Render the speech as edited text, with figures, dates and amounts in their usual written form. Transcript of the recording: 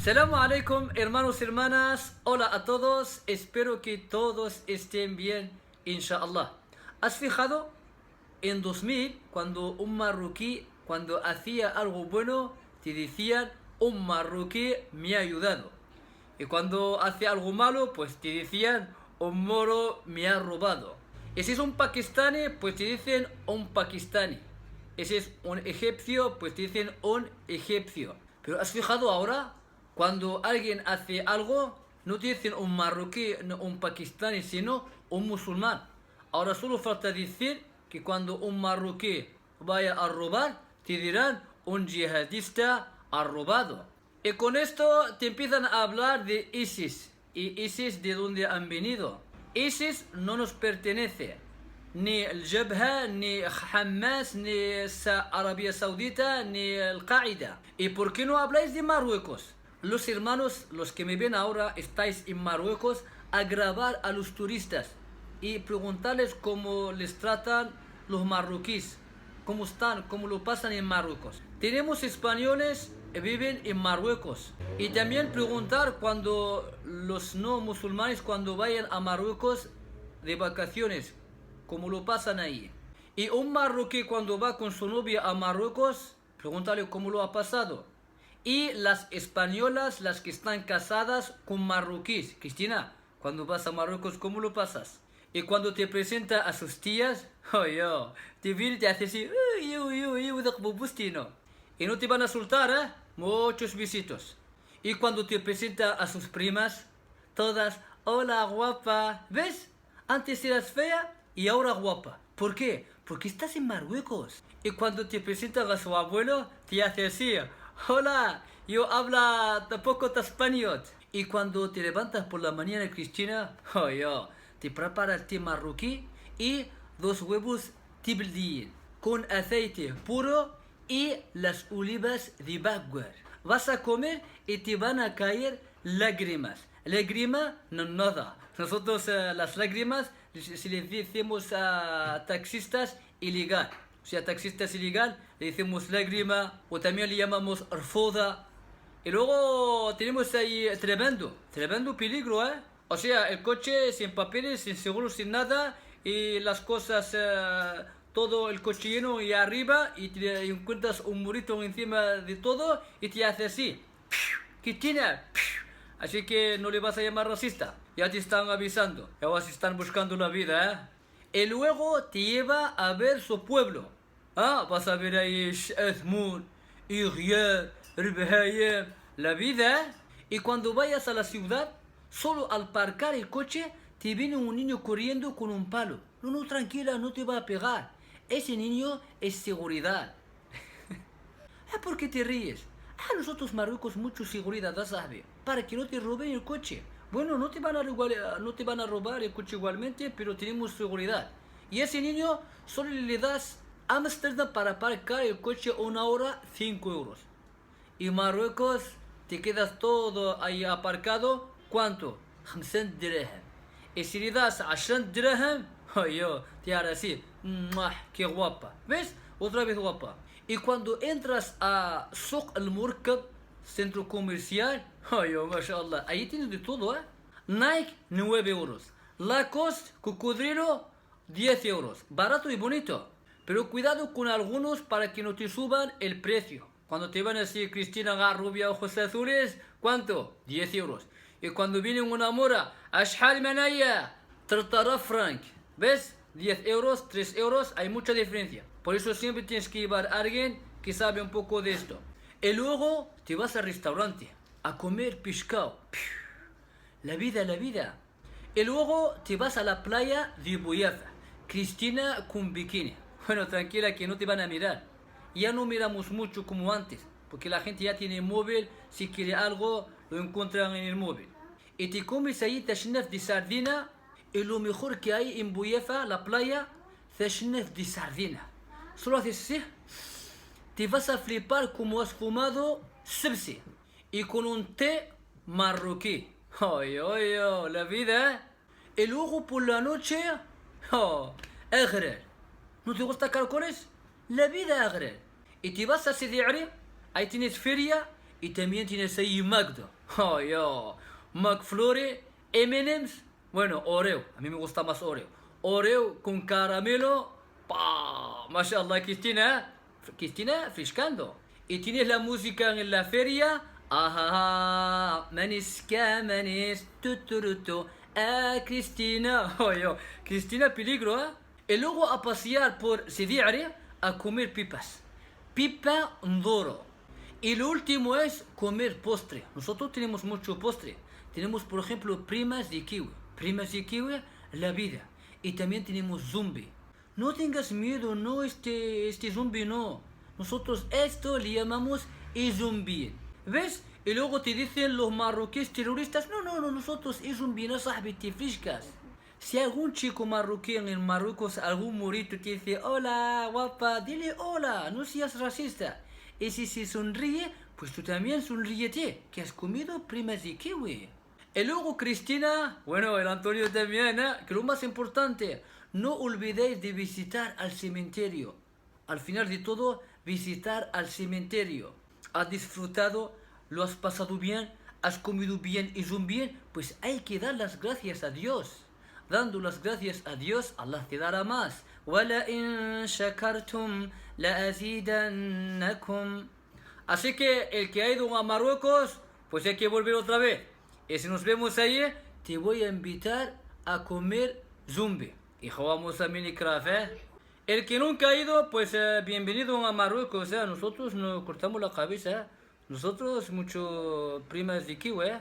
Salamu alaikum, hermanos y hermanas. Hola a todos. Espero que todos estén bien, inshallah. ¿Has fijado? En 2000, cuando un marroquí, cuando hacía algo bueno, te decían, un marroquí me ha ayudado. Y cuando hace algo malo, pues te decían, un moro me ha robado. Y si es un pakistaní, pues te dicen, un pakistaní. Y si es un egipcio, pues te dicen, un egipcio. Pero ¿has fijado ahora? Cuando alguien hace algo, no te dicen un marroquí, no un pakistaní, sino un musulmán. Ahora solo falta decir que cuando un marroquí vaya a robar, te dirán un yihadista ha robado. Y con esto te empiezan a hablar de ISIS. ¿Y ISIS de dónde han venido? ISIS no nos pertenece. Ni el Jabha, ni Hamas, ni Arabia Saudita, ni el Qaeda. ¿Y por qué no habláis de Marruecos? Los hermanos, los que me ven ahora, estáis en Marruecos a grabar a los turistas y preguntarles cómo les tratan los marroquíes, cómo están, cómo lo pasan en Marruecos. Tenemos españoles que viven en Marruecos y también preguntar cuando los no musulmanes cuando vayan a Marruecos de vacaciones, cómo lo pasan ahí. Y un marroquí cuando va con su novia a Marruecos, pregúntale cómo lo ha pasado. Y las españolas, las que están casadas con marroquíes. Cristina, cuando vas a Marruecos, ¿cómo lo pasas? Y cuando te presenta a sus tías, te viene y te hace así, y no te van a soltar, ¿eh? Muchos besitos. Y cuando te presenta a sus primas, todas, hola guapa, ¿ves? Antes eras fea y ahora guapa. ¿Por qué? Porque estás en Marruecos. Y cuando te presentan a su abuelo, te hace así, hola, yo hablo tampoco español. Y cuando te levantas por la mañana, Cristina, te prepara el té marroquí y 2 huevos tibildín con aceite puro y las olivas de Bagwar. Vas a comer y te van a caer lágrimas. Lágrima, no nada. Nosotros las lágrimas, si le decimos a taxistas, ilegal. O sea, taxistas ilegal, le decimos lágrima o también le llamamos rfoda. Y luego tenemos ahí tremendo peligro, ¿eh? O sea, el coche sin papeles, sin seguro, sin nada y las cosas, todo el coche lleno y arriba y te encuentras un murito encima de todo y te hace así. ¿Qué tiene? Así que no le vas a llamar racista. Ya te están avisando. Ya vas a estar buscando la vida, ¿eh? Y luego te lleva a ver su pueblo. Vas a ver ahí Azmun, Iryad, Ribhayem, la vida, ¿eh? Y cuando vayas a la ciudad, solo al parcar el coche, te viene un niño corriendo con un palo. No, tranquila, no te va a pegar. Ese niño es seguridad. ¿Por qué te ríes? Nosotros Marruecos mucho seguridad, ¿sabes? Para que no te roben el coche. Bueno, no te van a robar el coche igualmente, pero tenemos seguridad. Y a ese niño solo le das Ámsterdam para parcar el coche 1 hora, 5 euros. Y Marruecos, te quedas todo ahí aparcado, ¿cuánto? 50 dirham. Y si le das 10 dirham, te hará así, qué guapa. ¿Ves? Otra vez guapa. Y cuando entras a Souq al-Murkab, centro comercial, mashallah, ahí tienes de todo, ¿eh? Nike, 9 euros. Lacoste, cocodrilo, 10 euros. Barato y bonito. Pero cuidado con algunos para que no te suban el precio. Cuando te van a decir Cristina rubia, ojos azules, ¿cuánto? 10 euros. Y cuando viene una mora, Ashhal Manaya, 30 franc. ¿Ves? 10 euros, 3 euros, hay mucha diferencia. Por eso siempre tienes que llevar a alguien que sabe un poco de esto. Y luego te vas al restaurante a comer pescado. La vida. Y luego te vas a la playa de Buyafa. Cristina con bikini. Bueno, tranquila que no te van a mirar. Ya no miramos mucho como antes. Porque la gente ya tiene móvil. Si quiere algo, lo encuentran en el móvil. Y te comes ahí tashnaf de sardina. Y lo mejor que hay en Buyafa, la playa, tashnaf de sardina. Solo haces así. Te vas a flipar como has fumado sebse. Y con un té marroquí. La vida, ¿eh? Y luego por la noche, agrer. ¿No te gusta caracoles? La vida agrer. Y te vas a Sidi Arib, ahí tienes feria, Y también tienes ahí Magdo. Oh, yo. McFlurry, M&M's. Bueno, Oreo. A mí me gusta más Oreo. Oreo con caramelo. ¡Pah! Mashallah, Cristina. Cristina, friscando. Y tienes la música en la feria. Ajá, manis manis, tuturutu. Ah, Cristina. Oh, yo. Cristina, peligro, ¿eh? Y luego a pasear por Sediare a comer pipas. Pipa ndoro. Y lo último es comer postre. Nosotros tenemos mucho postre. Tenemos, por ejemplo, primas de kiwi. Primas de kiwi, la vida. Y también tenemos zumbi. No tengas miedo, no, este zumbi no. Nosotros esto le llamamos zumbi. ¿Ves? Y luego te dicen los marroquíes terroristas, no, nosotros zumbi, no sabes, te friscas. Si algún chico marroquí en Marruecos, algún morito te dice, hola, guapa, dile hola, no seas racista. Y si se sonríe, pues tú también sonríete, que has comido primas de kiwi. Y luego Cristina, bueno, el Antonio también, que lo más importante, no olvidéis de visitar al cementerio. Al final de todo, visitar al cementerio. ¿Has disfrutado? ¿Lo has pasado bien? ¿Has comido bien y son bien? Pues hay que dar las gracias a Dios. Dando las gracias a Dios, Allah te dará más. وَلَئِن شَكَرْتُمْ لَأَزِيدَنَّكُمْ. Así que el que ha ido a Marruecos, pues hay que volver otra vez. Y si nos vemos ahí, te voy a invitar a comer zumbi. Y jugamos a Minecraft, ¿eh? El que nunca ha ido, pues bienvenido a Marruecos, ¿eh? Nosotros nos cortamos la cabeza, ¿eh? Nosotros mucho primas de kiwi, ¿eh?